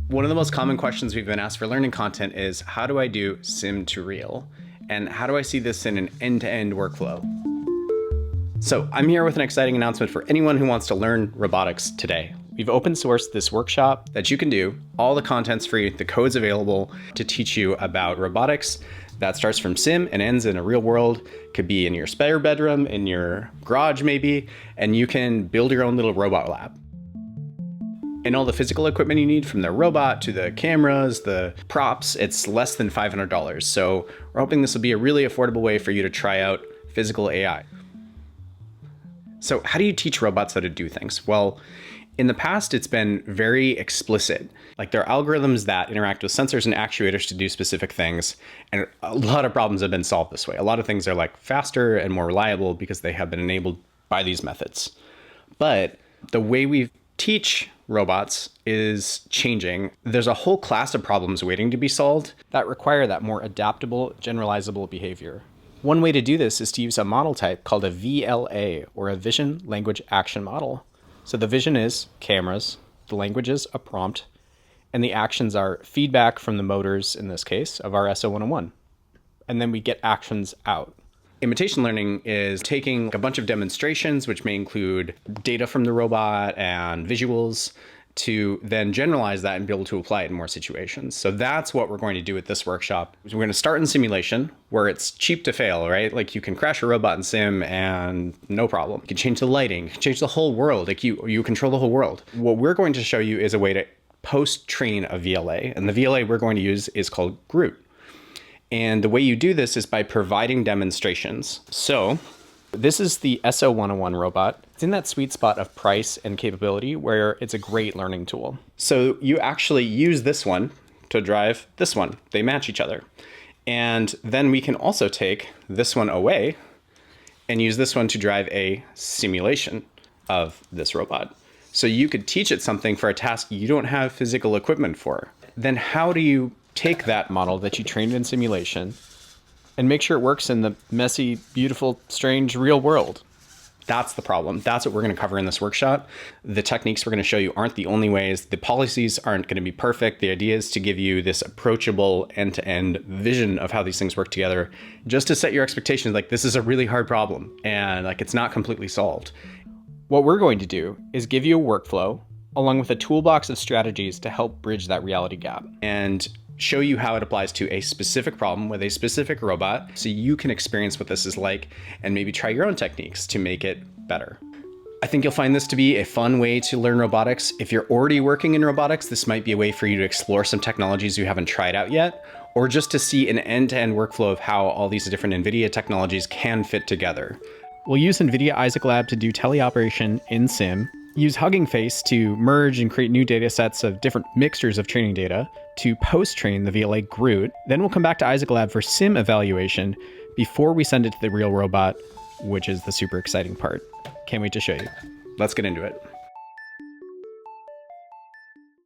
One of the most common questions we've been asked for learning content is, how do I do sim to real? And how do I see this in an end-to-end workflow? So I'm here with an exciting announcement for anyone who wants to learn robotics today. We've open sourced this workshop that you can do. All the content's free, the code's available to teach you about robotics. That starts from sim and ends in a real world. Could be in your spare bedroom, in your garage maybe, and you can build your own little robot lab. And all the physical equipment you need, from the robot to the cameras, the props, it's less than $500. So we're hoping this will be a really affordable way for you to try out physical AI. So how do you teach robots how to do things? Well, in the past, it's been very explicit. Like, there are algorithms that interact with sensors and actuators to do specific things. And a lot of problems have been solved this way. A lot of things are like faster and more reliable because they have been enabled by these methods. But the way we teach robots is changing. There's a whole class of problems waiting to be solved that require that more adaptable, generalizable behavior. One way to do this is to use a model type called a VLA, or a Vision Language Action Model. So the vision is cameras, the language is a prompt, and the actions are feedback from the motors, in this case, of our SO101. And then we get actions out. Imitation learning is taking a bunch of demonstrations, which may include data from the robot and visuals, to then generalize that and be able to apply it in more situations. So that's what we're going to do with this workshop. We're going to start in simulation, where it's cheap to fail, right? Like, you can crash a robot in sim and no problem. You can change the lighting, you can change the whole world. Like, you control the whole world. What we're going to show you is a way to post-train a VLA. And the VLA we're going to use is called Groot. And the way you do this is by providing demonstrations. So this is the SO101 robot. It's in that sweet spot of price and capability where it's a great learning tool. So you actually use this one to drive this one. They match each other. And then we can also take this one away and use this one to drive a simulation of this robot. So you could teach it something for a task you don't have physical equipment for. Then how do you take that model that you trained in simulation and make sure it works in the messy, beautiful, strange real world? That's the problem. That's what we're going to cover in this workshop. The techniques we're going to show you aren't the only ways. The policies aren't going to be perfect. The idea is to give you this approachable end-to-end vision of how these things work together, just to set your expectations. Like, this is a really hard problem and like, it's not completely solved. What we're going to do is give you a workflow along with a toolbox of strategies to help bridge that reality gap and show you how it applies to a specific problem with a specific robot, so you can experience what this is like and maybe try your own techniques to make it better. I think you'll find this to be a fun way to learn robotics. If you're already working in robotics, this might be a way for you to explore some technologies you haven't tried out yet, or just to see an end-to-end workflow of how all these different NVIDIA technologies can fit together. We'll use NVIDIA Isaac Lab to do teleoperation in sim, use Hugging Face to merge and create new data sets of different mixtures of training data, to post-train the VLA Groot. Then we'll come back to Isaac Lab for sim evaluation before we send it to the real robot, which is the super exciting part. Can't wait to show you. Let's get into it.